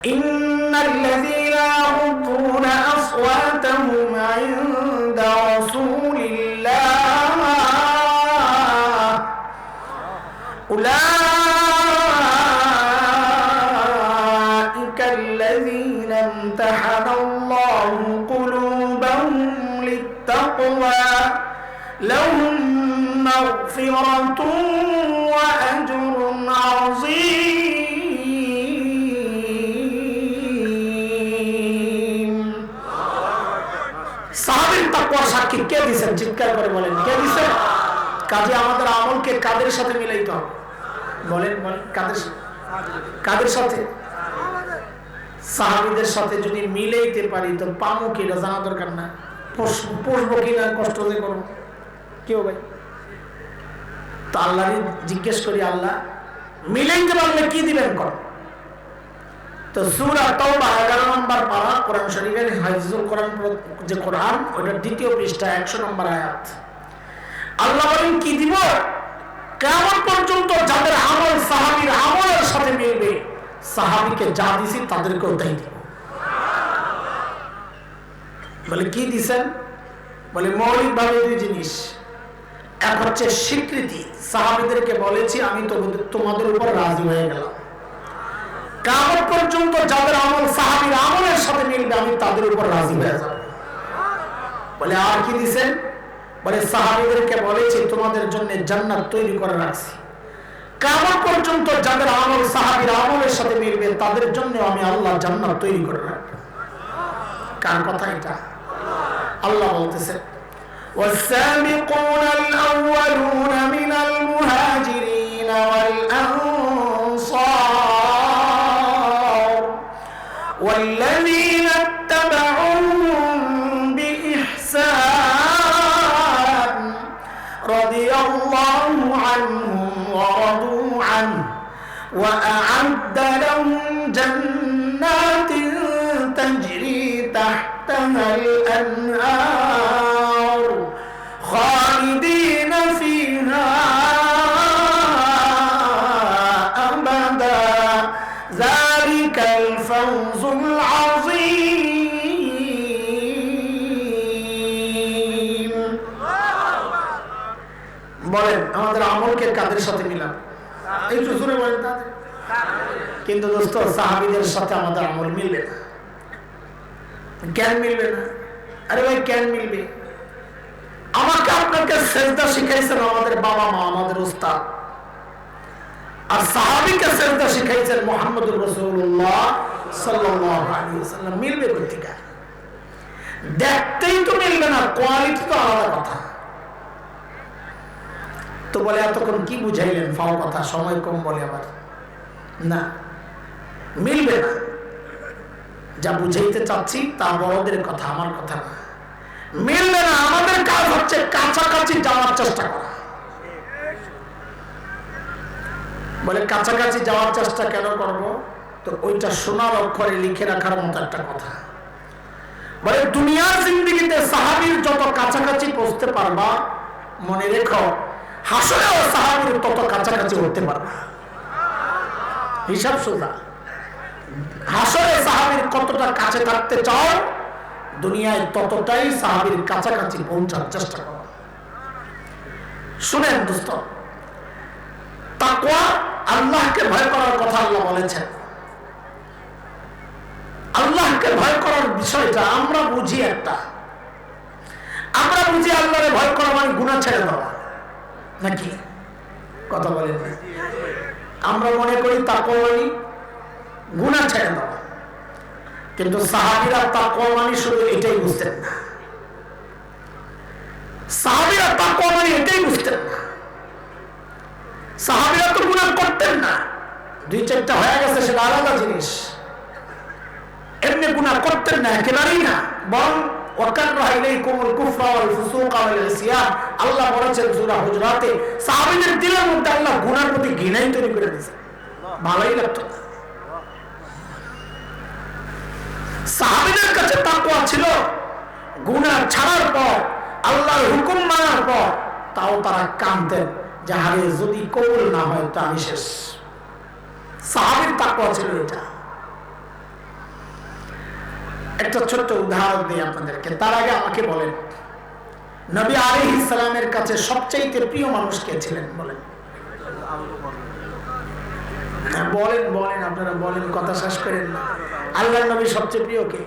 إن الذين يغضون أصواتهم عند رسول الله أولئك الذين امتحن الله قلوبهم للتقوى لهم مغفرة وأجر عظيم সাহাবীর তাকওয়ার সাক্ষী কে দিয়েছেন? চিৎকার করে বলেন, কে দিয়েছেন? কাজে আমাদের আমলকে কাদের সাথে মিলাইতে হবে? বলেন বলেন, কাদের সাথে? সাহাবীদের সাথে যদি মিলাইতে পারি তো পামু কি এটা জানা দরকার না? পড়বো কিনা কষ্ট যে করবো কেউ ভাই? তো আল্লাহ জিজ্ঞেস করি, আল্লাহ মিলাইতে পারলে কি দিবেন কর? তো সূরা তাওবা 11 নম্বর পারা কোরআন শরীফের হাফিজুল কোরআন যে কোরআন ওটার দ্বিতীয় পৃষ্ঠা 100 নম্বর আয়াত। আল্লাহ বলেন কি দিব? কিয়ামত পর্যন্ত যাদের আমল সাহাবীর আমলের সাথে মিলবে, সাহাবীকে যা দিছি তাদেরকেও তাই দিব। বলে কি দিবেন? বলে মৌলিকভাবে দুই জিনিস। এক হচ্ছে স্বীকৃতি, সাহাবীদেরকে বলেছি আমি তোমাদের উপর রাজি হয়ে গেলাম। কিয়ামত পর্যন্ত যাদের আমল সাহাবীর আমলের সাথে মিলবে আমি তাদের উপর রাজি হয়ে যাব। বলে আর কি দিবেন? বলে সাহাবীদেরকে বলেছি তোমাদের জন্য জান্নাত তৈরি করে রাখছি। কিয়ামত পর্যন্ত যাদের আমল সাহাবীর আমলের সাথে মিলবে তাদের জন্য আমি আল্লাহ জান্নাত তৈরি করে রাখব। কার কথা এটা? আল্লাহ বলতেছে والسابقون الأولون من المهاجرين والأنصار والذين اتبعوهم بإحسان رضي الله عنهم ورضوا عنه وأعد لهم جنات تجري تحتها الأنهار خالدين فيها أبدا ذلك الفوز العظيم। বলেন আমাদের আমলকে কাদের সাথে মিলান? একটু জোরে বলেন তাদের। কিন্তু দোস্ত সাহাবীদের সাথে আমাদের আমল মিলবে না। কেন মিলবে না? আরে ভাই কেন মিলবে? আমাকে আপনাকে সেজদা শিখাইছেন আমাদের বাবা মা, আমাদের উস্তাদ, আর সাহাবীকে সেজদা শিখাইছেন মুহাম্মদুর রাসূলুল্লাহ সাল্লাল্লাহু আলাইহি ওয়াসাল্লাম। মিলবে কোথেকে? দেখতেই তো মিলবে না, কোয়ালিটি তো আলাদা কথা। তো বলে এতক্ষণ কি বুঝাইলেন? ফাও কথা, সময় কম বলে আবার না, মিলবে না। যা বুঝাইতে চাচ্ছি তা বড়দের কথা, আমার কথা না। মিলবে না। আমাদের কাজ হচ্ছে কাছাকাছি যাওয়ার চেষ্টা করা। বলে কাছাকাছি যাওয়ার চেষ্টা কেন করব? তো ওইটা সোনার অক্ষরে লিখে রাখার মতো একটা কথা। বলে দুনিয়ার জিন্দেগিতে সাহাবীর যত কাছাকাছি পৌঁছতে পারবা, মনে রেখো হাসরেও সাহাবীর তত কাছাকাছি হতে পারবা। হিসাব সোজা। হাসরে সাহাবীর কতটা কাছে থাকতে চাও, দুনিয়ায় ততটাই সাহাবীর কাছাকাছি পৌঁছার চেষ্টা করো। শুনেন দোস্ত, তাকওয়া আল্লাহকে ভয় করার কথা আল্লাহ বলেছেন। আল্লাহকে ভয় করার বিষয়টা আমরা বুঝি একটা, আমরা বুঝি আল্লাহরে ভয় করা মানে গুনাহ ছেড়ে দেওয়া, নাকি কথা বলেন? আমরা মনে করি তাকওয়া মানে গুনাহ ছেড়ে দেওয়া, কিন্তু সাহাবীরা তাকওয়া মানে শুধু এটাই বুঝতেন না। সাহাবীরা তাকওয়া মানে এটাই বুঝতেন না। সাহাবীরা তো গুনাহ করতেন না, দুই চারটা হয়ে গেছে সেটা আলাদা জিনিস। এমনি গুনাহ করতেন না, একেবারেই না। বরং ওয়াকাররাহা ইলাইকুমুল কুফরা ওয়াল ফুসুকা ওয়াল ইসয়ান, আল্লাহ বলেছেন সূরা হুজরাতে, সাহাবীদের দিলের মধ্যে আল্লাহ গুনাহের প্রতি ঘৃণাই তৈরি করে দিয়েছেন। ভালোই লাগতো না। সাহাবীদের কাছে তাকওয়া ছিল গুনাহ ছাড়ার পর, আল্লাহর হুকুম মানার পর তাও তারা কাঁদতেন যে আরে যদি কবুল না হয় তো আমি শেষ। সাহাবীর তাকওয়া ছিল এটা। একটা ছোট্ট উদাহরণ দিই আপনাদেরকে, তার আগে আমাকে বলেন নবী আলাইহিস সালামের কাছে সবচাইতে প্রিয় মানুষ কে ছিলেন? বলেন বলেন বলেন, আপনারা বলেন, কথা শেষ করেন না। আল্লাহর নবী সবচেয়ে প্রিয় কে?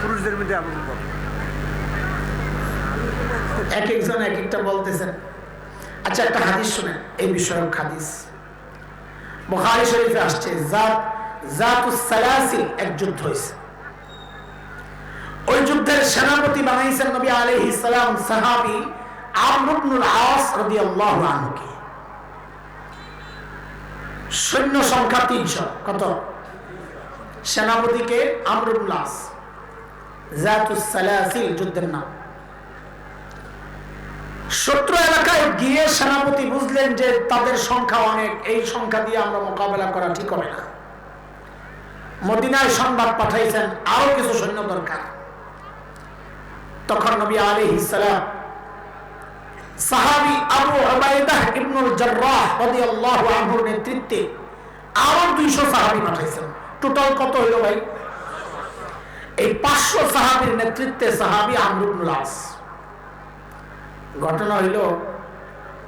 পুরুষদের মধ্যে এক একজন এক একটা বলতেছেন। আচ্ছা, একটা হাদিস শুনেন, এই বিষয়ক হাদিস বুখারী শরীফে আসছে। জাতুস সালাসিল এক যুদ্ধ হয়েছে, ওই যুদ্ধের সেনাপতি বানাইছেন নবী আলাইহিস সালাম সাহাবী আমর ইবনুল আস রাদিয়াল্লাহু আনহুকে। সৈন্য সংখ্যা 300। কত? সেনাপতিকে আমর ইবনুল আস। জাতুস সালাসিল যুদ্ধের নাম। শত্রু এলাকায় গিয়ে সেনাপতি বুঝলেন যে তাদের সংখ্যা অনেক, এই সংখ্যা দিয়ে আমরা মোকাবেলা করা ঠিক হবে না। মদিনায় সংবাদ পাঠাইছেন আরো কিছু সৈন্য দরকার। তখন নবী আলাইহিস সালাম সাহাবী আবু উবাইদা ইবনুল জাররাহ রাদিয়াল্লাহু আনহুর নেতৃত্বে আরো 200 সাহাবী পাঠাইছেন। টোটাল কত হইল ভাই? এই 500 সাহাবীর নেতৃত্বে সাহাবী আমর ইবনুল আস। ঘটনা হইল,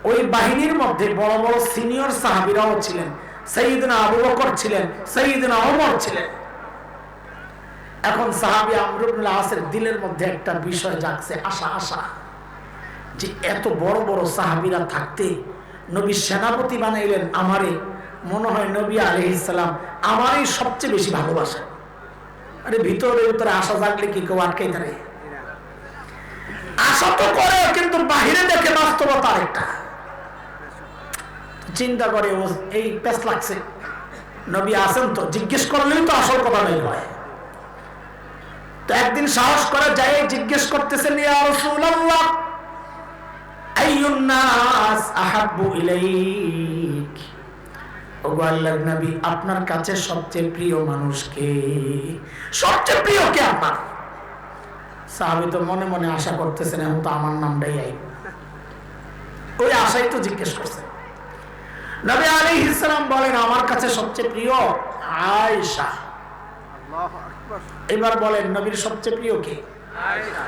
ওই বাহিনীর মধ্যে বড় বড় সিনিয়র সাহাবীরাও ছিলেন। সাইয়েদনা আবু বকর ছিলেন, সাইয়েদনা ওমর ছিলেন। এখন সাহাবী আমর ইবনুল আসের দিলের মধ্যে একটা বিষয় জাগছে, আশা যে এত বড় বড় সাহাবীরা থাকতে নবী সেনাপতি বানাইলেন আমারে, মনে হয় নবী আলাইহিস সালাম আমারই সবচেয়ে বেশি ভালোবাসেন। আরে ভিতরে ভিতরে আশা জাগলে কি কেউ আটকাই থাকে? আশা তো করে, কিন্তু বাহিরে দেখে বাস্তবতা আরেকটা। চিন্তা করে এই পেস লাগছে, নবী আসেন তো, জিজ্ঞেস করলেই তো আসল কথা বের হয়। তো একদিন সাহস করে যায় জিজ্ঞেস করতেছেন, ইয়া রাসূলুল্লাহ আইয়ুন নাস আহাব্বু ইলাইক, ওগো আল্লাহর নবী আপনার কাছে সবচেয়ে প্রিয় মানুষ কে? সবচেয়ে প্রিয় কে আপনার? সাহাবী তো মনে মনে আশা করতেছেন এখন তো আমার নামটাই আইব, ওই আশাই তো জিজ্ঞেস করছেন। নবী আলাইহিস সালাম বলেন আমার কাছে সবচেয়ে প্রিয় আয়েশা। আল্লাহু আকবার। এবার বলেন নবীর সবচেয়ে প্রিয় কে? আয়েশা।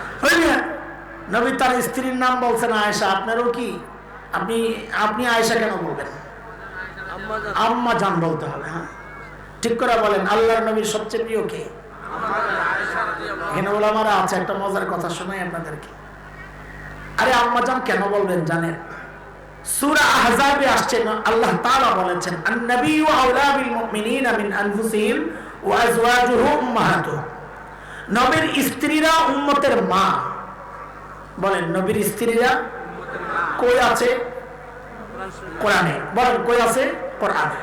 নবী তার স্ত্রীর নাম বলছেন আয়েশা, আপনারও কি? আপনি আয়েশা কেন বলবেন? আম্মা জান বলতে হবে। হ্যাঁ, ঠিক করে বলেন আল্লাহর নবীর সবচেয়ে প্রিয় কে? এখানে ওলামারা আছে, একটা মজার কথা শোনাই আপনাদেরকে। আরে আম্মা জান কেন বলবেন জানেন? সূরা আহজাবে আসছে, আল্লাহ তাআলা বলেছেন আন-নাবিয়্যু আওলা বিল মুমিনিনা মিন আনফুসিহিম ওয়া আজওয়াজুহু উম্মাহাতুহুম। নবীর স্ত্রীরা উম্মতের মা। বলেন নবীর স্ত্রীরা কই আছে? কোরআনে। বলেন কই আছে? কোরআনে।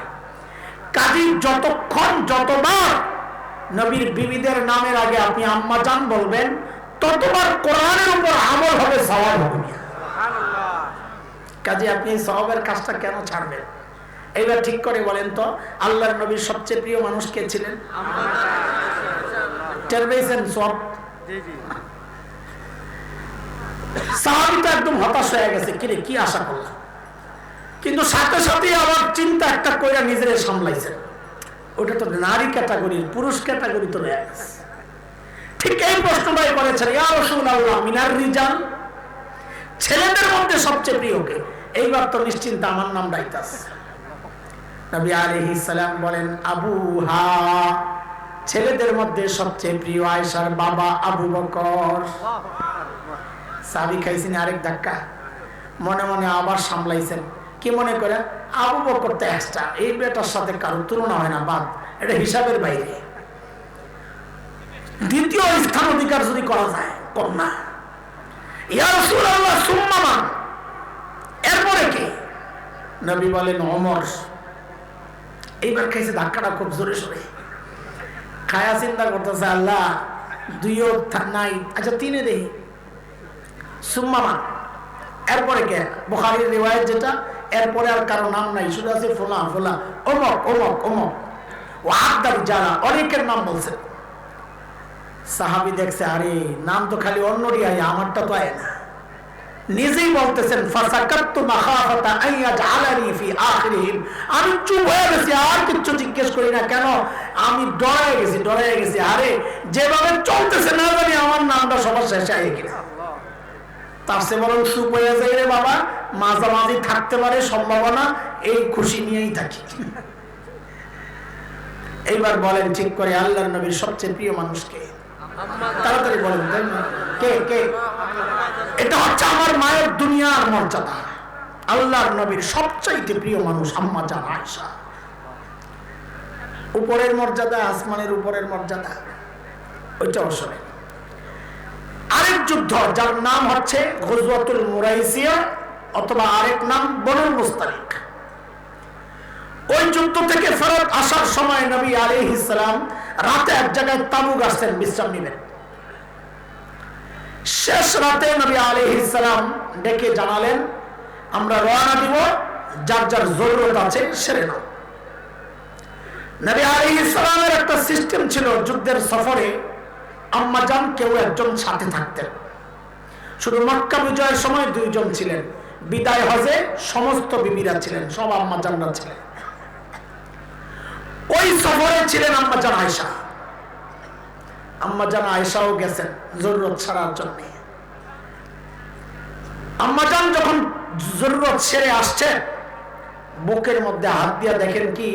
কাজী যতক্ষণ যতবার নবীর বিবিদের নামের আগে আপনি আম্মা জান বলবেন, ততবার কোরআনের উপর আমল হবে, সওয়াব হবে। কাজে আপনি সওয়াবের কাজটা কেন ছাড়বেন? এইবার ঠিক করে বলেন তো আল্লাহর নবীর সবচেয়ে প্রিয় মানুষ কে ছিলেন? টের পেয়েছেন সব? সাহাবীটা একদম হতাশ হয়ে গেছে, কিরে কি আশা করলাম, কিন্তু সাথে সাথে আবার চিন্তা একটা কইরা নিজেরে সামলাইছেন। ওটা তো নারী ক্যাটাগরির, পুরুষ ক্যাটাগরি তো রয়ে গেছে। ঠিক এই প্রশ্নটাই করেছেন, ইয়া রাসূলুল্লাহ মিনার রিজাল, ছেলেদের মধ্যে সবচেয়ে প্রিয় কে? এইবার তো নিশ্চিন্তে আমার নাম ডাইতাছে। নবী আলাইহিস সালাম বলেন আবুহা, ছেলেদের মধ্যে সবচেয়ে প্রিয় আয়েশার বাবা আবু বকর। সাহাবী খাইছেন আরেক ধাক্কা, মনে মনে আবার সামলাইছেন। কি মনে করে? আবু বকর তো এক্সট্রা, এই বেটার সাথে কারো তুলনা হয় না, বাদ, এটা হিসাবের বাইরে। দ্বিতীয় স্থান অধিকার যদি করা যায়, কম না। ইয়া রাসূলুল্লাহ সুম্মা মান, এরপরে কে? নবী বলেন ওমর। এইবার খাইছে ধাক্কাটা খুব জোরে সোরে, খায়া চিন্তা করতেছে আল্লাহ দুইও নাই, আচ্ছা তিনে দেই। সুম্মা মান, এরপরে কে? বুখারীর রিওয়ায়াত যেটা, এরপরে আর কারো নাম নাই, শুধু আছে ফুলা ফুলা, অমক অমক অমক, ও আদার যারা, অনেকের নাম বলছে। সাহাবী দেখছে আরে নাম তো খালি অন্যরই আয়, আমারটা তো আয় না। নিজেই বলতেছেন ফাসাকাতু মাখাফাতা আন ইয়াজআলানি ফি আখিরিহিম, আমি চুপ হয়ে গেছি, আর কিছু জিজ্ঞেস করি না কেন? আমি ডরে গেছি। আরে যেভাবে চলতেছে না জানি আমার নামটা সবার শেষে আগে কিনা। তার সে বরং চুপ হয়ে যায় রে বাবা, মাঝামাঝি থাকতে পারে সম্ভাবনা, এই খুশি নিয়েই থাকি। এইবার বলেন ঠিক করে, আল্লাহর নবীর সবচেয়ে প্রিয় মানুষকে তাড়াতাড়ি বলেন কে কে? এটা হচ্ছে আমার মায়ের দুনিয়ার মর্যাদা। আল্লাহর নবীর সবচাইতে প্রিয় মানুষ আম্মা জান আয়েশা। উপরের মর্যাদা, আসমানের উপরের মর্যাদা, ওইটা অবশ্যই। আরেক যুদ্ধ যার নাম হচ্ছে গজওয়াতুল মুরাইসিয়া অথবা আরেক নাম বনুল মুস্তালিক। ওই যুদ্ধ থেকে ফেরত আসার সময় নবী আলাইহিস সালাম রাতে এক জায়গায় তাঁবু গাছতেন বিশ্রাম নেবেন। শেষ রাতে নবী আলাইহিস সালাম ডেকে জানালেন, আমরা রওনা দিব, যার যার জরুরত আছে সেরে নাও। নবী আলাইহিস সালামের একটা সিস্টেম ছিল, যুদ্ধের সফরে আম্মাজান কেউ একজন সাথে থাকতেন। শুধু মক্কা বিজয়ের সময় 2 জন ছিলেন, বিদায় হজে সমস্ত বিবিরা ছিলেন, সব আম্মাজানরা ছিলেন। ওই সফরে ছিলেন আম্মাজান আয়েশা। আম্মাজান আয়েশাও গেছেন জরুরত ছাড়ার জন্য। আম্মাজান যখন জরুরত সেরে আসছে, বুকের মধ্যে হাত দিয়া দেখেন কি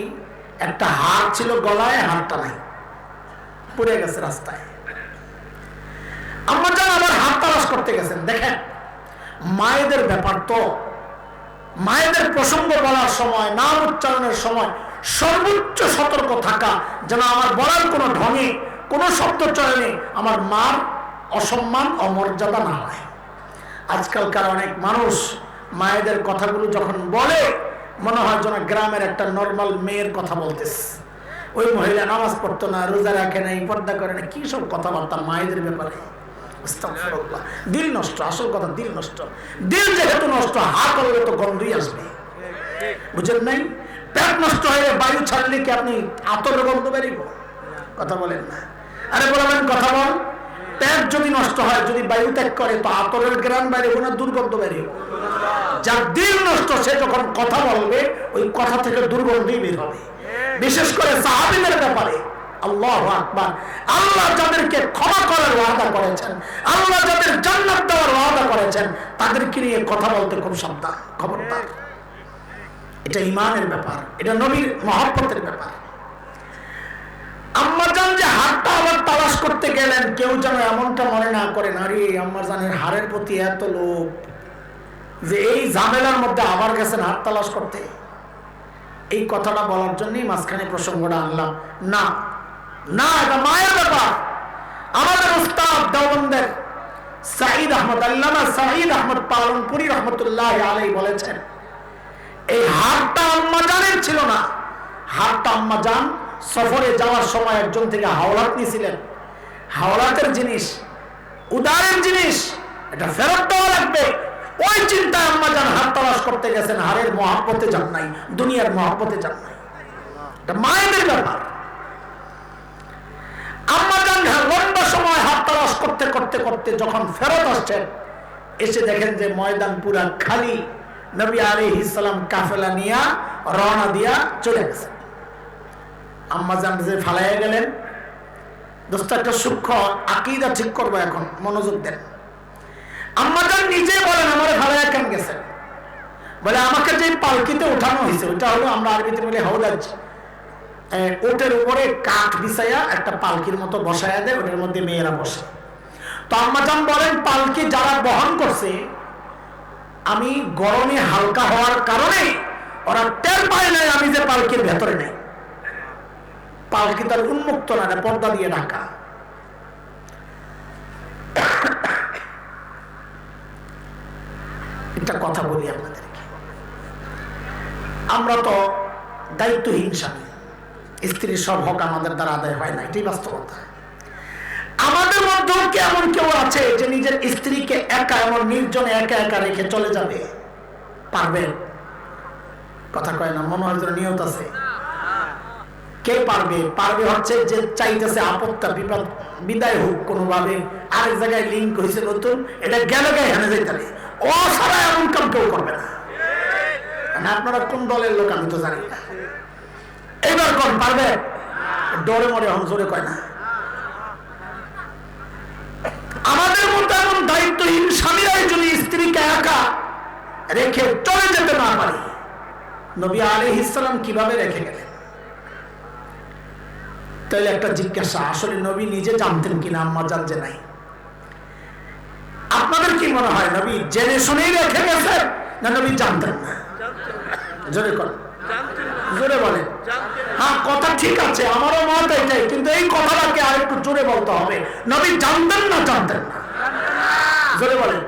একটা হাড় ছিল গলায়, হাড়টা নাই, পড়ে গেছে রাস্তায়। আম্মাজান আবার হাত তালাশ করতে গেছেন। দেখেন মায়েদের ব্যাপার তো, মায়েদের প্রসঙ্গ বলার সময়, নাম উচ্চারণের সময় সর্বোচ্চ সতর্ক থাকা, যেন আমার বলার কোনো ঢঙে, কোনো শব্দ চয়নে আমার মার অসম্মান অমর্যাদা না হয়। আজকালকার অনেক মানুষ মায়েদের কথাগুলো যখন বলে মনে হয় যেন গ্রামের একটা নর্মাল মেয়ের কথা বলতেছে। ওই মহিলা নামাজ পড়তো না, রোজা রাখে নাই, পর্দা করে না, কি সব কথাবার্তা মায়েদের ব্যাপারে। দিল নষ্ট, আসল কথা দিল নষ্ট। দিল যেহেতু নষ্ট, হা করলে তো গন্ধই আসবে, বুঝেন নাই? পেট নষ্ট হয়ে বায়ু ছাড়লে কি আপনি আতরের গন্ধ বেরিব? কথা বলেন না। আরে বলবেন কথা বল। পেট যদি নষ্ট হয়, যদি বায়ু ত্যাগ করে, তো আতরের গ্রাম বেরিব না দুর্গন্ধ বেরিব? যার দিল নষ্ট সে যখন কথা বলবে, ওই কথা থেকে দুর্গন্ধই বের হবে। বিশেষ করে সাহাবীদের ব্যাপারে আল্লাহু আকবার। আল্লাহ যাদেরকে ক্ষমা করার ওয়াদা করেছেন, আল্লাহ যাদের জান্নাত দেওয়ার ওয়াদা করেছেন, তাদেরকে নিয়ে কথা বলতে খুব সাবধান, খবরদার। এটা ঈমানের ব্যাপার, এটা নবীর মহব্বতের ব্যাপার। আম্মাজান যে হাতটা আবার তালাশ করতে গেলেন, কেউ যেন এমনটা মনে না করেন আরে আম্মাজানের হাড়ের প্রতি এত লোভ যে এই ঝামেলার মধ্যে আবার গেছেন হাত তালাশ করতে। এই কথাটা বলার জন্যই মাঝখানে প্রসঙ্গটা আনলাম। না না, এটা মায়ের ব্যাপার। আমাদের উস্তাদ দেওবন্দের সাঈদ আহমদ, আল্লামা সাঈদ আহমদ পালনপুরি রহমতুল্লাহ আলাইহি বলেছেন, এই হাতটা আম্মাজানের ছিল না। হাতটা আম্মাজান সফরে যাওয়ার সময় একজন থেকে হাওলাত নিয়েছিলেন। হাওলাতের জিনিস, উদারের জিনিস, এটা ফেরত দেওয়া লাগবে। ওই চিন্তায় আম্মাজান হাত তালাশ করতে গেছেন। হারের মহব্বতে যান নাই, দুনিয়ার মহব্বতে যান নাই। এটা মায়েদের ব্যাপার। আম্মাজান লম্বা সময় হাত তালাশ করতে করতে করতে যখন ফেরত আসছেন, এসে দেখেন যে ময়দান পুরা খালি। নবী আলাইহিস সালাম কাফেলা নিয়া রওনা দিয়া চলে গেছে। আম্মাজান যে ফালাইয়া গেলেন, দোস্ত একটা সূক্ষ্ম আকীদা ঠিক করবো, এখন মনোযোগ দেন। আম্মাজান নিজে বলেন আমারে ফালাইয়া কেন গেছেন? বলে আমাকে যে পালকিতে উঠানো হয়েছে, ওইটা হলো আমরা আরবিতে বলি হাউলাজ। ওটের উপরে কাঠ বিছাইয়া একটা পালকির মতো বসাইয়া দেয়, ওটার মধ্যে মেয়েরা বসে। তো আম্মাজান বলেন পালকি যারা বহন করছে, আমি গরমে হালকা হওয়ার কারণে ওরা টের পায় নাই আমি যে পালকির ভেতরে নেই। পালকি তার উন্মুক্ত না, পর্দা দিয়ে ঢাকা। একটা কথা বলি আপনাদেরকে, আমরা তো দায়িত্বহীন স্বামী, স্ত্রীর সব হক আমাদের দ্বারা আদায় হয় না, এটাই বাস্তবতা। আমাদের মধ্যেও কি এমন কেউ আছে যে নিজের স্ত্রীকে একা, এমন নির্জনে একা একা রেখে চলে যাবে? পারবেন? কথা কয় না, মনে হয় নিয়ত আছে। কে পারবে? পারবে হচ্ছে যে চাইতেছে আপদটা বিপদ বিদায় হোক কোনোভাবে, আরেক জায়গায় লিঙ্ক হয়েছে নতুন, এটা গেলে গায়ে হেনে যাইতে হবে। ও সারা এমন কাম কেউ করবে না। আপনারা কোন দলের লোক আমি তো জানি না। এবার কোন পারবে? ডরে মরে হংসরে কয় না। আমাদের মতো এমন দায়িত্বহীন স্বামীরাই যদি স্ত্রীকে একা রেখে চলে যেতে না পারে, নবী আলাইহিস সালাম কিভাবে রেখে গেলেন? তাহলে একটা জিজ্ঞাসা, আসলে নবী নিজে জানতেন কিনা আম্মা জান যে নাই? আপনাদের কি মনে হয় নবী জেনে শুনেই রেখে গেছে, না নবী জানতেন না? জোরে করেন, জোরে বলেন। হ্যাঁ, কথা ঠিক আছে, আমারও মত এটাই, কিন্তু এই কথাটাকে আর একটু জোরে বলতে হবে। নবী জানতেন না জানতেন না? জোরে বলেন।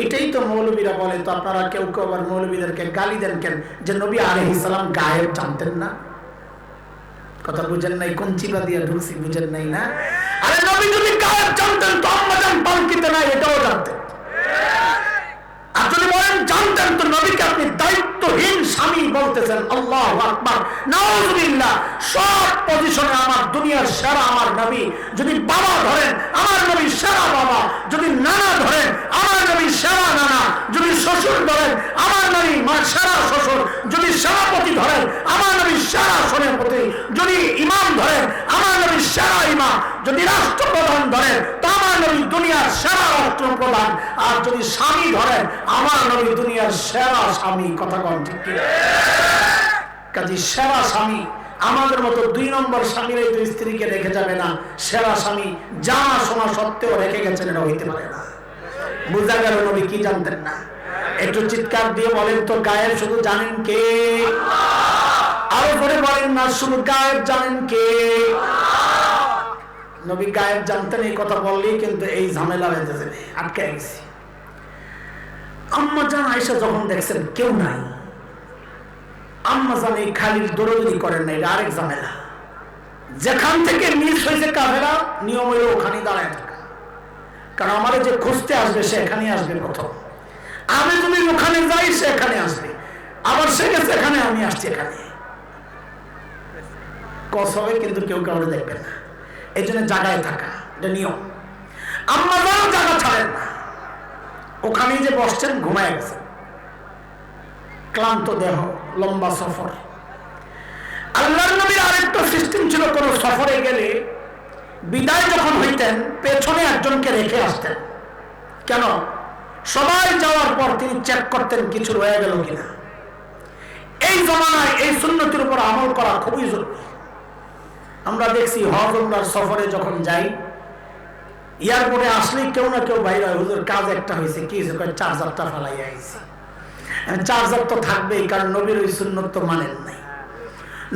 এটাই তো মৌলবীরা বলে। তো আপনারা কেউ কেউ আবার মৌলবীদেরকে গালি দেন কেন যে নবী আলাইহিস সালাম গায়েব জানতেন না? কথা বুঝেন নাই? কোন চিপা দিয়ে ঢুকছি বুঝেন নাই না? আরে নবী যদি গায়েব জানতেন তো আম্মা জান পালকিতে নাই এটাও জানতেন। আর যদি বলেন জানতেন তো নবীকে আপনি দায়িত্বহীন স্বামী বলতেছেন। আল্লাহু আকবার, নাউযুবিল্লাহ। সব পজিশনে আমার দুনিয়ার সেরা আমার নবী। যদি বাবা ধরেন আমার নবী সেরা বাবা, যদি নানা ধরেন আমার নবী সেরা নানা, যদি শ্বশুর ধরেন আমার নবী সেরা শ্বশুর, যদি সেনাপতি ধরেন আমার নবী সেরা সেনাপতি, যদি ইমাম ধরেন আমার নবী সেরা ইমাম, যদি রাষ্ট্রপ্রধান ধরেন তো আমার নবী দুনিয়ার সেরা রাষ্ট্রপ্রধান, আর যদি স্বামী ধরেন আমার নবী দুনিয়ার সেরা স্বামী। কথা কন ঠিক কি? কাজী সেরা স্বামী আমাদের মতো 2 নম্বর স্বামীরাই তো স্ত্রীকে রেখে যাবে না। সেরা স্বামী জানা শোনা সত্ত্বেও রেখে গেছেন, এটা হইতে পারে না। বুঝা গেল নবী কি জানতেন না? একটু চিৎকার দিয়ে বলেন তো, গায়েব শুধু জানেন কে? আরো করে বলেন না, শুধু গায়েব জানেন কে? নবী গায়েব জানতেন, এই কথা বললেই কিন্তু এই ঝামেলা হয়ে যাবে, আটকে গেছি। আম্মা জান আয়েশা যখন দেখছেন কেউ নাই, আম্মা জান এই খালির দৌড়দৌড়ি করেন না, এটা আরেক ঝামেলা। যেখান থেকে মিস হয়েছে কাফেলা, নিয়ম হইল ওখানে দাঁড়ায় থাকা, কারণ আমার যে খুঁজতে আসবে সে এখানে আসবে প্রথম। আমি যদি ওখানে যাই সে এখানে আসবে, আবার সে গেছে এখানে, আমি আসছি এখানে। কস হবে কিন্তু কেউ কাউকে দেখবে না, এই জন্য জায়গায় থাকা এটা নিয়ম। আম্মা জানও জায়গা ছাড়েন না, ওখানেই যে বসছেন ঘুমায় গেছেন, ক্লান্ত দেহ, লম্বা সফর। আল্লাহর নবীর আরেকটা সিস্টেম ছিল, কোন সফরে গেলে বিদায় যখন হইতেন পেছনে একজনকে রেখে আসতেন। কেন? সবাই যাওয়ার পর তিনি চেক করতেন কিছু রয়ে গেল কিনা। এই জমানায় এই সুন্নতির উপর আমল করা খুবই জরুরি। আমরা দেখছি হজ উমরার সফরে যখন যাই, এয়ারপোর্টে আসলেই কেউ না কেউ বাইরে, হুজুর কাজ একটা হয়েছে, কি হয়েছে? চার্জারটা ফেলাই আইছে। চার্জার তো থাকবেই, কারণ নবীর ওই সুন্নত তো মানেন নাই।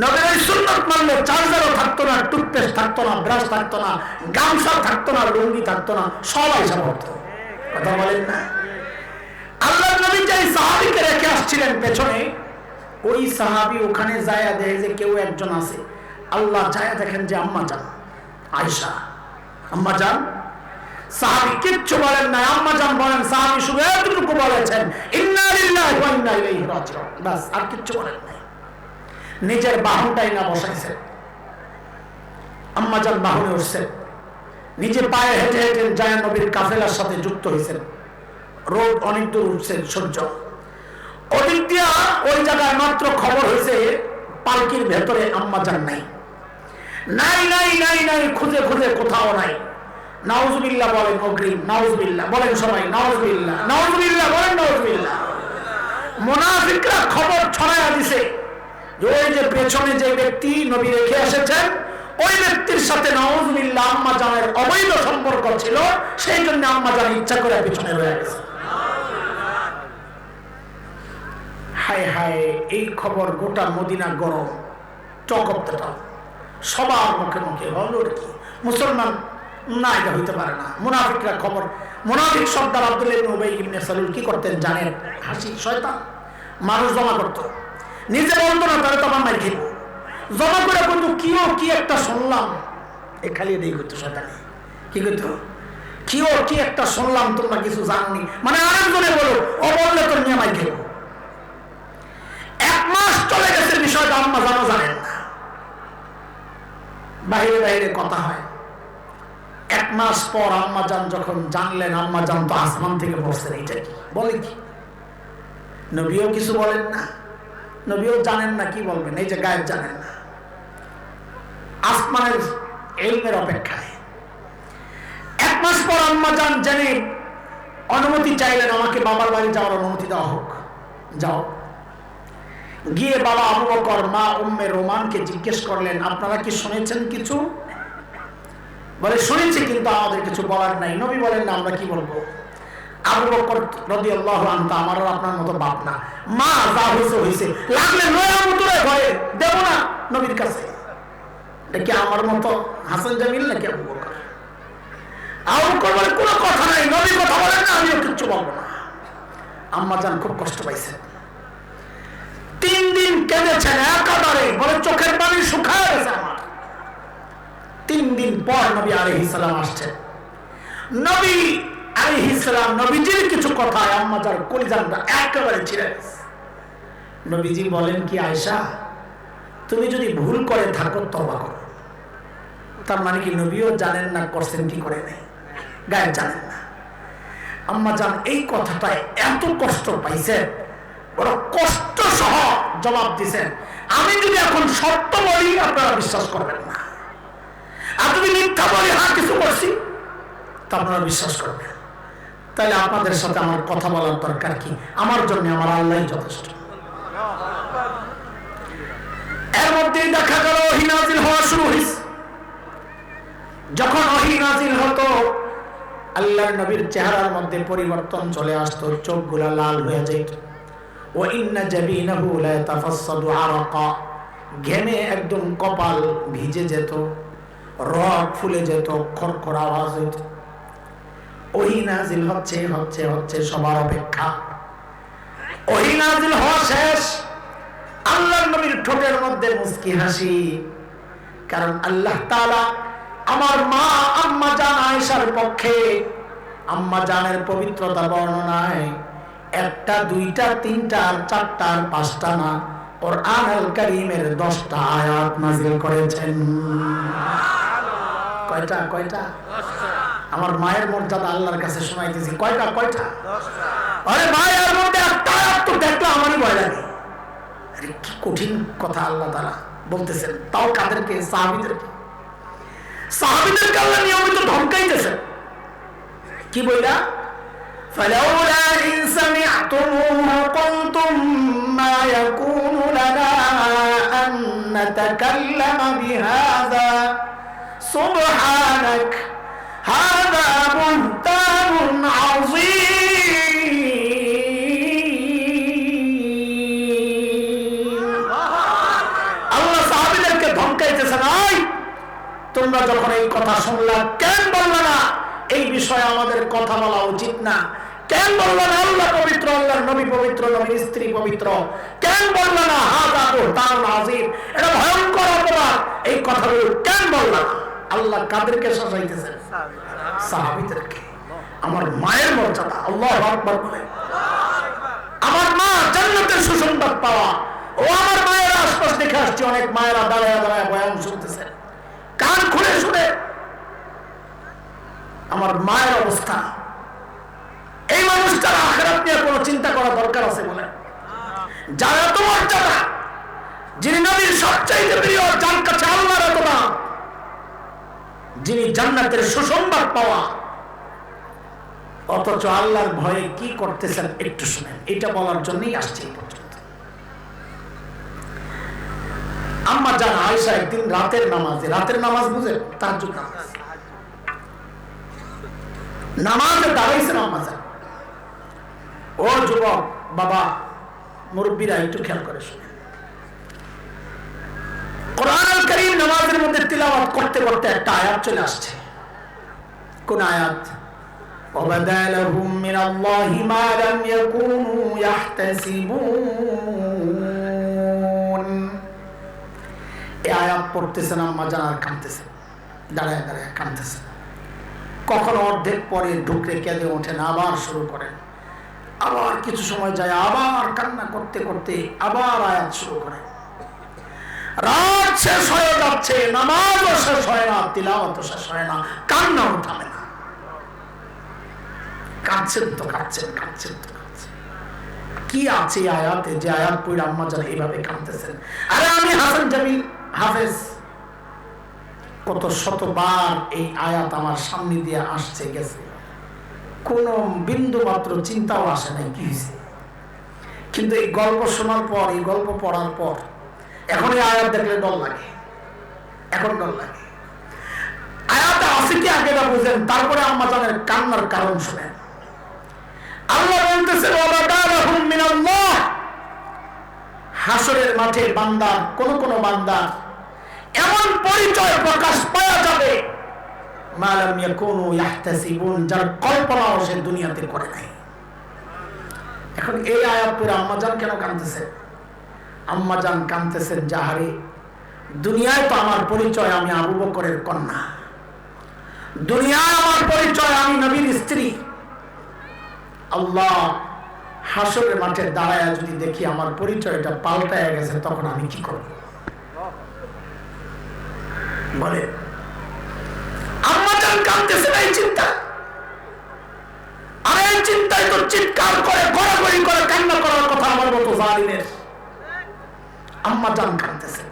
নবীর ওই সুন্নত মানলে চার্জারও থাকতো না, টুথপেস্ট থাকতো না, ব্রাশ থাকতো না, গামছা থাকতো না, লুঙ্গি থাকতো না, সব হিসাব হতো। কথা বলেন না? আল্লাহ নবী যে সাহাবীকে রেখে আসছিলেন পেছনে, ওই সাহাবী ওখানে যায় দেখে যে কেউ একজন আছে। আল্লাহ যায় দেখেন যে আম্মা জান আয়েশা, আম্মা জান। সাহাবী কিচ্ছু বলেন না, আম্মা জান বলেন। সাহাবী শুধু এতটুকু বলেছেন, ইন্না লিল্লাহি ওয়া ইন্না ইলাইহি রাজিউন, বাস, আর কিচ্ছু বলেন নাই। নিজের বাহনটাই না বসাইছেন, আম্মা জান বাহনে উঠছেন, নিজে পায়ে হেঁটে হেঁটে যায় নবীর কাফেলার সাথে যুক্ত হয়েছেন। রোদ অনেক দূর উঠছেন, সূর্য ওদিক দিয়া, ওই জায়গায় মাত্র খবর হয়েছে পালকির ভেতরে আম্মা জান নাই। নাই নাই নাই নাই, খুঁজে খুঁজে কোথাও নাই। নাউজুবিল্লাহ বলেন, অগ্রিম নাউজুবিল্লাহ বলেন সবাই, নাউজুবিল্লাহ, নাউজুবিল্লাহ বলেন, নাউজুবিল্লাহ। মুনাফিকরা খবর ছড়ায়া দিছে যে ওই যে পেছনে যে ব্যক্তি নবী রেখে এসেছেন, ওই ব্যক্তির সাথে নাউজুবিল্লাহ আম্মা জানের অবৈধ সম্পর্ক ছিল, সেই জন্য আম্মা জান ইচ্ছা করে পেছনে রয়ে গেছে। হায় হায়, এই খবর গোটা মদিনা গরম, টক অফ দ্য টাউন, সবার মুখে মুখে। হলো কি মুসলমান না, এটা হইতে পারে না। মুনাফিকরা খবর, মুনাফিক সর্দার আব্দুল্লাহ ইবনে উবাই ইবনে সালুল কি করতেন জানেন? হাসি শয়তান, মানুষ জমা করত, নিজে বলতো না, তাহলে তোমার মাই খেব, জমা করে কিন্তু কিও কি একটা শুনলাম, এ খালি এটাই করতো শয়তানি। কি করতো? কিও কি একটা শুনলাম, তোমরা কিছু জাননি, মানে আরেকজনে বলো, ও বললে তোর নিয়ে মাই খেব। 1 মাস চলে গেছে, বিষয়টা আম্মা জানো জানেন না, বাইরে বাইরে কথা হয়। 1 মাস পর আম্মা জান যখন জানলেন, আম্মা জান তো আসমান থেকে পড়ছেন, এইটা কি বলে কি? নবীও কিছু বলেন না, নবীও জানেন না কি বলবেন, এই যে গায়েব জানেন না, আসমানের ইলমের অপেক্ষায়। 1 মাস পর আম্মা জান জেনে অনুমতি চাইলেন, আমাকে বাবার বাড়ি যাওয়ার অনুমতি দেওয়া হোক। যাও। গিয়ে বাবা আবু বকর মা উম্মে রোমানকে জিজ্ঞেস করলেন, আপনারা কি শুনেছেন কিছু? বলে শুনেছি, কিন্তু আমাদের কিছু বলার নাই। নবী বলেন না, আমরা কি বলবো? আবু বকর রাদিয়াল্লাহু আনহু আমার আর আপনার মতো বাপ না, মা যা হইছে হইছে, লাগলে নয়া মুতুরে ঘরে দেব না নবীর কাছে। এটা কি আমার মতো হাসান জামিল নাকি আবু বকর? আবু বকর বলে কোনো কথা নাই, নবী কথা বলেন না, আমিও কিচ্ছু বলবো না। আম্মা জান খুব কষ্ট পাইছেন, 3 দিন কেঁদেছেন একেবারে, বলে চোখের পানি শুকায় গেছে আমার। 3 দিন পর নবী আলাইহিস সালাম আসছেন। নবী আলাইহিস সালাম নবীজির কিছু কথায় আম্মা জান কলিজাটা একেবারে ছিঁড়ে গেছে। নবীজি বলেন কি, আয়েশা তুমি যদি ভুল করে থাকো তওবা করো। তার মানে কি নবীও জানেন না করছেন কি করে নাই, গায়েব জানেন না। আম্মা জান এই কথাটায় এত কষ্ট পাইছেন, বড় কষ্ট সহ জবাব দিছেন, আমি যদি এখন সত্য বলি আপনারা বিশ্বাস করবেন না, আর যদি মিথ্যা বলি হ্যাঁ কিছু করছি তা আপনারা বিশ্বাস করবেন। তাহলে আপনাদের সাথে আমার কথা বলার দরকার কি? আমার জন্য আমার আল্লাহই যথেষ্ট। এর মধ্যেই দেখা গেল ওহী নাযিল হওয়া শুরু হয়েছে। যখন ওহী নাযিল হতো, আল্লাহর নবীর চেহারার মধ্যে পরিবর্তন চলে আসতো, চোখগুলা লাল হয়ে যেত। ওয়া ইন্না জাবিনাহু লা ইয়াতাফাসসাদু আরাকা, ঘেমে একদম কপাল ভিজে যেত, রগ ফুলে যেত, খরখর আওয়াজ হইত। ওহী নাযিল হচ্ছে হচ্ছে হচ্ছে, সবার অপেক্ষা। ওহী নাযিল হওয়া শেষ, আল্লাহর নবীর ঠোঁটের মধ্যে মুস্কি হাসি, কারণ আল্লাহ তাআলা আমার মা আম্মা জান আয়েশার পক্ষে, আম্মা জানের পবিত্রতা বর্ণনায় 1টা 2টা 3টা 4টা 5টা না, কুরআন আল কারীমের 10টা আয়াত নাযিল করেছেন। কয়টা? 10টা। আমার মায়ের মর্যাদা আল্লাহর কাছে শোনাইতেছি, কয়টা? 10টা। আরে মায়ের মধ্যে একটা আয়াত তো দেখলে আমারই ভয় লাগে। আরে কি কঠিন কথা আল্লাহ তাআলা বলতেছেন, তাও কাদেরকে? সাহাবীদেরকে। সাহাবীদেরকে আল্লাহ নিয়মিত ধমকাইতেছেন, কি বইলা? فلولا إن سمعتموه قلتم ما يكون لنا أن نتكلم بهذا سبحانك هذا بهتان عظيم। আল্লাহ সাহাবীদেরকে ধমকাইতেছেন, আই তোমরা যখন এই কথা শুনলা কেন বললা না এই বিষয়ে আমাদের কথা বলা উচিত না? কেন বললা না আল্লাহ পবিত্র, আল্লাহর নবী পবিত্র, নবীর স্ত্রী পবিত্র? কেন বললা না হাযা বুহতানুন আযীম, এটা ভয়ঙ্কর অপরাধ? এই কথাগুলো কেন বললা না? আল্লাহ কাদেরকে শাসাইতেছেন? সাহাবীদেরকে। আমার মায়ের মর্যাদা, আল্লাহু আকবার বলেন। আমার মা জান্নাতের সুসংবাদ পাওয়া, ও আমার মায়ের আশপাশ দেখে আসছি, অনেক মায়েরা দাঁড়ায় দাঁড়ায় বয়ান শুনতেছেন, কান খুলে শুনে। আমার মায়ের অবস্থা, এই মানুষটার আখিরাত নিয়ে কোনো চিন্তা করা দরকার আছে বলে? যার এত মর্যাদা, যিনি নবীর সবচাইতে প্রিয়, যার কাছে আল্লাহর এত দাম, যিনি জান্নাতের সুসংবাদ পাওয়া, অথচ আল্লাহর ভয়ে কি করতেছেন একটু শুনেন। এটা বলার জন্যই আসছে এই পর্যন্ত। আম্মা জান আয়েশা একদিন রাতের নামাজে, রাতের নামাজ বুঝেন, তাহাজ্জুদ নামাজ, নামাজে দাঁড়াইছেন আম্মা জান। ও যুবক বাবা, মুরব্বীরা একটু খেয়াল করে শুনেন। কোরআন আল কারীম নামাজের মধ্যে তিলাওয়াত করতে করতে একটা আয়াত চলে আসছে। কোন আয়াত? وَبَدَا لَهُم مِّنَ اللَّهِ مَا لَمْ يَكُونُوا يَحْتَسِبُونَ। এই আয়াত পড়তেছেন আম্মা জান আর কাঁদতেছেন, দাঁড়ায় দাঁড়ায় কাঁদতেছেন। কখনো অর্ধেক পরে ঢুকে কেঁদে ওঠেন, আবার শুরু করেন, আবার কিছু সময় যায়, আবার কান্না করতে করতে আবার আয়াত শুরু করেন। রাত শেষ হয়ে যাচ্ছে, নামাজও শেষ হয় না, তিলাওয়াতও শেষ হয় না, কান্নাও থামে না। কাঁদছেন তো কাঁদছেন, কাঁদছেন তো কাঁদছেন। কি আছে আয়াতে যে আয়াত পড়ে আম্মা জান এইভাবে কাঁদতেছেন? আরে আমি হাসান জামিল হাফেজ, কত শতবার এই আয়াত আমার সামনে দিয়ে আসছে গেছে, কোন বিন্দু মাত্র চিন্তাও আসে নাই কি হয়েছে। কিন্তু এই গল্প শোনার পর, এই গল্প পড়ার পর এখন এই আয়াত দেখলে ডর লাগে, এখন ডর লাগে। আয়াত আছে কি আগে না বুঝেন, তারপরে আম্মা জানের কান্নার কারণ শুনেন। আল্লাহ বলতেছেন ওয়ালাদাহুম মিনাল্লাহ, হাসরের মাঠে বান্দা কোন বান্দা এমন পরিচয় প্রকাশ পাওয়া যাবে মা লাম ইয়াকুনু ইয়াহতাসিবুন, যার কল্পনাও সে দুনিয়াতে করে নাই। এখন এই আয়াত পড়ে আম্মা জান কেন কাঁদতেছেন? আম্মা জান কাঁদতেছেন যাহারে দুনিয়ায় তো আমার পরিচয় আমি আবু বকরের কন্যা, দুনিয়ায় আমার পরিচয় আমি নবীর স্ত্রী। আল্লাহ হাসরের মাঠে দাঁড়ায় যদি দেখি আমার পরিচয়টা পাল্টায় গেছে, তখন আমি কি করব? বলে আম্মা জান কাঁদতেছেন এই চিন্তা, আর এই চিন্তায় তো চিৎকার করে গড়াগড়ি করে কান্না করার কথা আমার মতো জালিমের। আম্মা জান কাঁদতেছেন।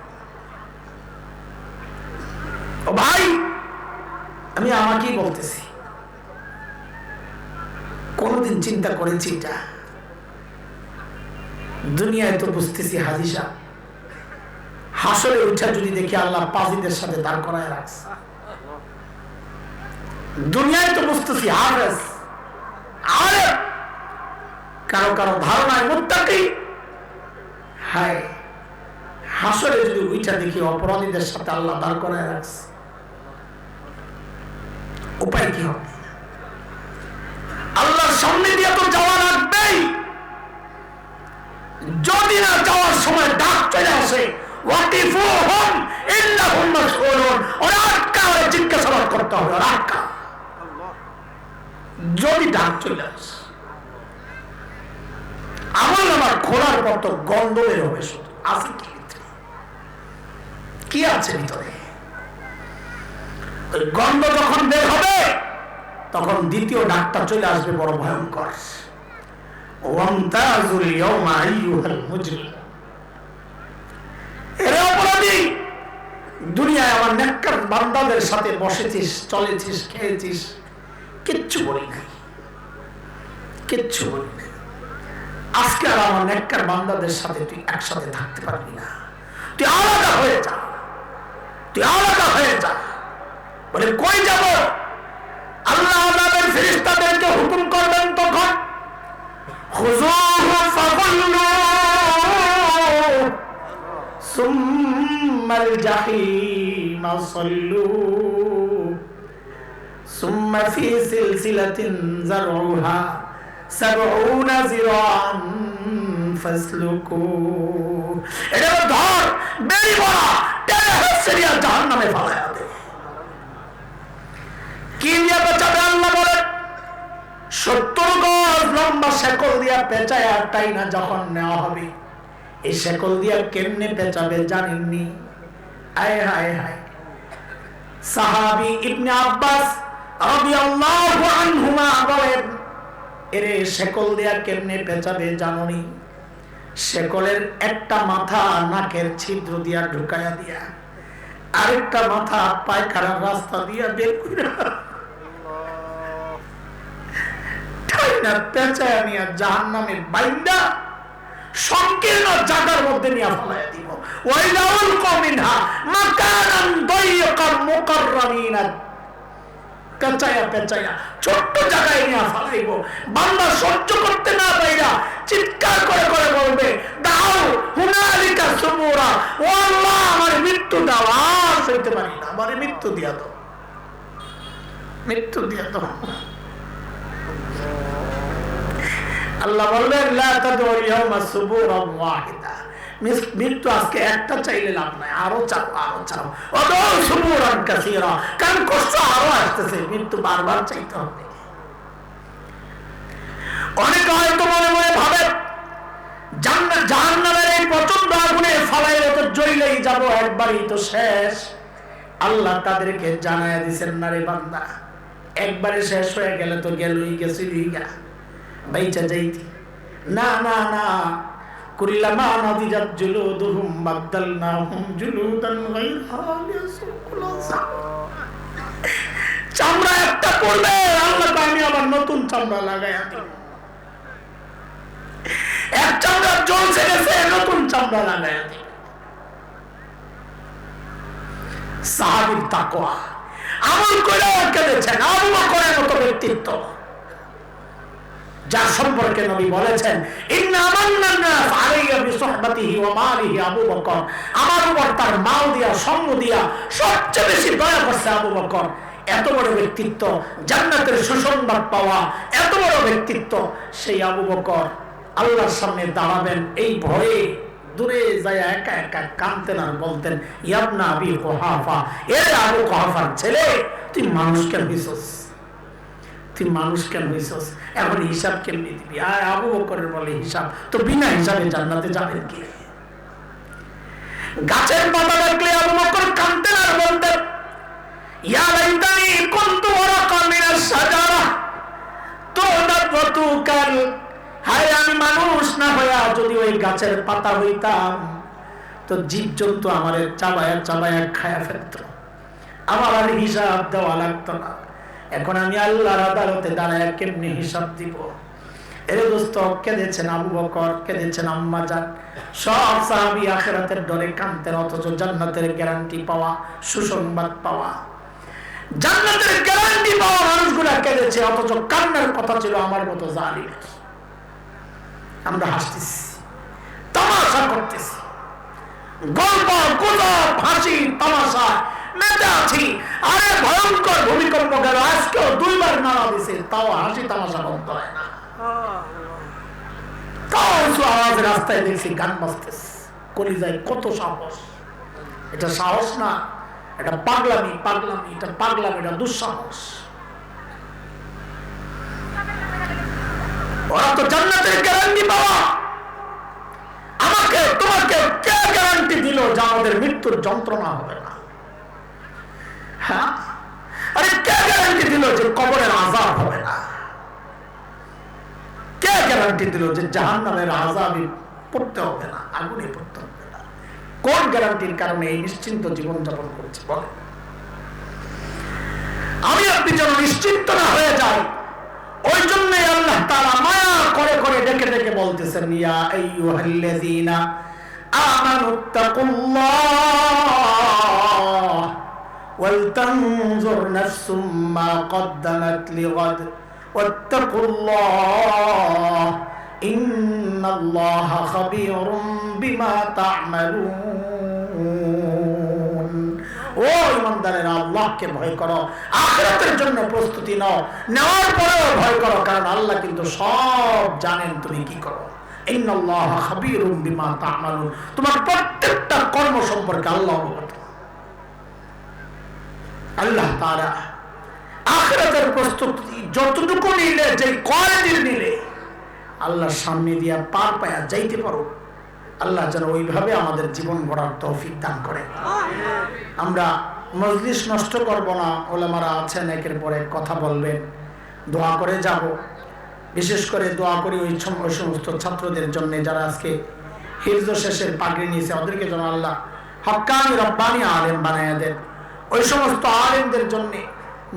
ও ভাই, আমি আমাকেই বলতেছি, কোনদিন চিন্তা করেছি এটা? দুনিয়ায় তো বুঝতেছি হাজী সাহেব, হাসরে উঠা যদি দেখি আল্লাহ পাজিদের সাথে দাঁড় করায় রাখছে। দুনিয়ায় তো বুঝতেছি হাফেজ, আরে কারো কারো ধারণায় মুত্তাকি। হায়, হাসরে যদি উঠা দেখি অপরাধীদের সাথে আল্লাহ দাঁড় করায় রাখছে, উপায় কি হবে? আল্লাহর সামনে দিয়ে তো যাওয়া লাগবেই। যদি না যাওয়ার সময় ডাক চলে আসে, ওয়াকিফুহুম ইন্নাহুম মাসউলুন, ওরা আটকা, ওরা জিজ্ঞাসাবাদ করতে হবে, ওরা আটকা। যদি ডাক চলে আসে, আমল নামার খোলার পর তো গন্ধ বের হবে। শুধু আছে কি ভিতরে, কি আছে ভিতরে? ওই গন্ধ যখন বের হবে, তখন দ্বিতীয় ডাকটা চলে আসবে, বড় ভয়ঙ্কর। ওয়ামতাজুল ইয়াওমা আইয়ুহাল মুজরিম, এরে অপরাধী, দুনিয়ায় আমার নেককার বান্দাদের সাথে বসেছিস, চলেছিস, খেয়েছিস, কিচ্ছু বলি নাই, কিচ্ছু বলি নাই। আজকে আর আমার নেককার বান্দাদের সাথে তুই একসাথে থাকতে পারবি না, তুই আলাদা হয়ে যা, তুই আলাদা হয়ে যা। বলে কই যাব? আল্লাহ আযাবের ফেরেশতাদেরকে হুকুম করবেন, তখন খুযুহু ফাগুল্লুহু সুম্মাল জাহিমা সাল্লু সুম্মা ফি সিলসিলাতিন যারউহা ৭০ যিরাআন ফাসলুকু। এটা ধর, বেরি বড়া টেনে হেসরিয়া জাহান্নামে ফেলায়া দে। কি দিয়ে বাঁচাবে? আল্লাহ বলেন ৭০ গজ লম্বা শেকল দিয়া পেঁচায়া টাইনা যখন নেওয়া হবে, এই শেকল দিয়া কেমনে পেঁচাবে জানেননি? আয় হায় হায়। সাহাবী ইবনে আব্বাস রাদিয়াল্লাহু আনহুমা বলেন, এরে শেকল দিয়া কেমনে পেঁচাবে জানোনি? শেকলের একটা মাথা নাকের ছিদ্র দিয়া ঢুকায়া দিয়া, আরেকটা মাথা পায়খানার রাস্তা দিয়া বের করে পেঁচায়া নিয়ে জাহান্নামের বাইন্দা সংকীর্ণ জায়গার মধ্যে নিয়ে ফেলাইয়া দিব। ওয়াইলাউল কমিনহা মাকানান দাইয়িকান মুকাররামিনা, পেঁচায়া পেঁচায়া ছোট্ট জায়গায় নিয়ে ফেলাইব। বান্দা সহ্য করতে না পাইরা চিৎকার করে করে বলবে, দাও হুনালিকা সুবুরা, ও আল্লাহ আমার মৃত্যু দাও, আর সইতে পারি না, আমার মৃত্যু দিয়া দাও, মৃত্যু দিয়া দাও। আল্লাহ বললেন লা তাদউল ইয়াওমা সুবুরান ওয়াহিদা, মৃত্যু আজকে একটা চাইলে লাভ নাই, আরো চাও, আরো চাও। ওদউ সুবুরান কাসীরা, কারণ কষ্ট আরো আসতেছে, মৃত্যু বারবার চাইতে হবে। অনেকে হয়তো মনে মনে ভাবে জাহান্নামের এই প্রচন্ড আগুনে ফালাইলে তো জ্বলেই যাব, একবারই তো শেষ। আল্লাহ তাদেরকে জানায়া দিয়েছেন, না রে বান্দা, একবারে শেষ হয়ে গেলে তো গেলই গেছিলি গা, বাইচা যাইতি। না না না, কুল্লামা নাদিজাত জুলুদুহুম বাদদালনাহুম জুলুদান গায়রাহা লিয়াযুকুল আযাব। চামড়া একটা পড়বে, আল্লাহ আমি আবার নতুন চামড়া লাগাইয়া দিই। এক চামড়া জ্বলছে গেছে, নতুন চামড়া লাগাইয়া দিই। সাহাবীর তাকওয়া আমল করে কেঁদেছেন। আবু বকরের মতো ব্যক্তিত্ব, যার সম্পর্কে নবী বলেছেন ইন্না আমান্না নাস আলাইহি বিসহবাতিহি ওয়া মালিহি। আবু বকর আমার উপর তার মাল দিয়া, সঙ্গ দিয়া সবচেয়ে বেশি দয়া করছে আবু বকর। এত বড় ব্যক্তিত্ব, জান্নাতের সুসংবাদ পাওয়া এত বড় ব্যক্তিত্ব, সেই আবু বকর আল্লাহর সামনে দাঁড়াবেন এই ভয়ে দূরে যায় একা একা কাঁদতেন আর বলতেন ইয়াবনা আবি কুহাফা, এ আবু কুহাফার ছেলে, তুই মানুষ কেন হইছস? তুই মানুষ কেন হইছস? এখন হিসাব কেমনি দিবি? আর আবু বকরের বলে হিসাব তো বিনা হিসাবে জান্নাতে যাবেন কি? গাছের পাতা দেখলে আবু বকর কাঁদতেন আর বলতেন ইয়া লাইতানি কুনতু ওয়ারাকান মিনাশ শাজারা তুনাবতু কাল। হায় আমি মানুষ না হইয়া যদি ওই গাছের পাতা হইতাম তো জীবজন্তু আমারে চাবায়া চাবায়া খায়া ফেলত, আমার আর হিসাব দেওয়া লাগতো না। এখন আমি আল্লাহর আদালতে দাঁড়ায় কেমনি হিসাব দিব? এর দোস্ত কেঁদেছেন আবু বকর, কেঁদেছেন আম্মা জান। সব সাহাবী আখিরাতের ডরে কাঁদতেন, অথচ জান্নাতের গ্যারান্টি পাওয়া, সুসংবাদ পাওয়া, জান্নাতের গ্যারান্টি পাওয়া মানুষগুলা কেঁদেছে, অথচ কান্নার কথা ছিল আমার মতো জালিম। আমরা হাসতেছি, তামাশা করতেছি, গল্প গুজব হাসি তামাশা মেতে আছি। আরে ভয়ঙ্কর ভূমিকম্প গেল, আজকেও 2 বার নাড়া দিছে, তাও হাসি তামাশা বন্ধ হয় না। তাও আওয়াজ রাস্তায় দেখছি গান বাজতেছে, কলিজায় কত সাহস! এটা সাহস না, এটা পাগলামি, পাগলামি, এটা পাগলামি, এটা দুঃসাহস। ওরা তো জান্নাতের গ্যারান্টি পাওয়া, আমাকে তোমাকে কে গ্যারান্টি দিল যে আমাদের মৃত্যুর যন্ত্রণা হবে না? হ্যাঁ, আরে কে গ্যারান্টি দিল যে কবরের আযাব হবে না? কে গ্যারান্টি দিল যে জাহান্নামের আযাবে পড়তে হবে না, আগুনে পড়তে হবে না? কোন গ্যারান্টির কারণে এই নিশ্চিন্ত জীবন যাপন করছি বলে? আমি আপনি যেন নিশ্চিন্ত না হয়ে যাই, ওই জন্যই আল্লাহ তাআলা মায়া করে করে ডেকে ডেকে বলতেছেন ইয়া আইয়ুহাল্লাযীনা আমানুত্তাকুল্লাহ ওয়াল তানজুর নাফসুম মা কদ্দামাত লিগাদ ওয়াত্তাকুল্লাহ ইন্নাল্লাহা খাবীরুম বিমা তা'মালুন। ও ইমানদারেরা, আল্লাহকে ভয় করো, আখিরাতের জন্য প্রস্তুতি নাও, নেওয়ার পরেও ভয় করো, কারণ আল্লাহ কিন্তু সব জানেন তুমি কি করো। ইন্নাল্লাহা খাবীরুম বিমা তা'মালুন, তোমার প্রত্যেকটা কর্ম সম্পর্কে আল্লাহ অবগত। আল্লাহ তাআলা আখিরাতের প্রস্তুতি যতটুকু নিলে, যে কয়দিন নিলে আল্লাহর সামনে দিয়া পার পায়া যাইতে পারো, আল্লাহ যেন ওইভাবে আমাদের জীবন গড়ার তৌফিক দান করে। আমরা মজলিস নষ্ট করব না, ওলামারা আছেন একের পর এক কথা বলবেন, দোয়া করে যাব। বিশেষ করে দোয়া করি ওই সমস্ত ছাত্রদের জন্য যারা আজকে হিফজ শেষের পাগড়ি নিয়েছে, ওদেরকে যেন আল্লাহ হক্কানি রব্বানি আলেম বানায়া দেন। ওই সমস্ত আলেমদের জন্য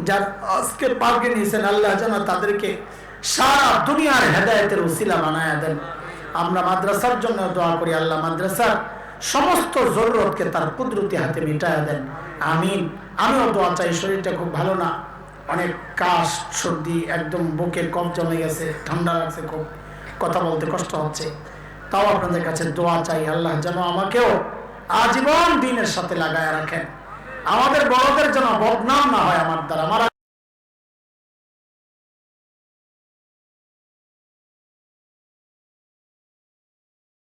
যারা আজকে পাগড়ি নিয়েছেন, আল্লাহ যেন তাদেরকে সারা দুনিয়ার হেদায়েতের উসিলা বানায়া দেন। আমরা মাদ্রাসার জন্য দোয়া করি, আল্লাহ মাদ্রাসার সমস্ত জরুরতকে তার কুদরতি হাতে মিটায়া দেন, আমিন। আমিও দোয়া চাই, শরীরটা খুব ভালো না, অনেক কাশ সর্দি, একদম বুকে কফ জমে গেছে, ঠান্ডা লাগছে খুব, কথা বলতে কষ্ট হচ্ছে। তাও আপনাদের কাছে দোয়া চাই, আল্লাহ যেন আমাকেও আজীবন দিনের সাথে লাগায় রাখেন, আমাদের বড়দের যেন বদনাম না হয় আমার দ্বারা।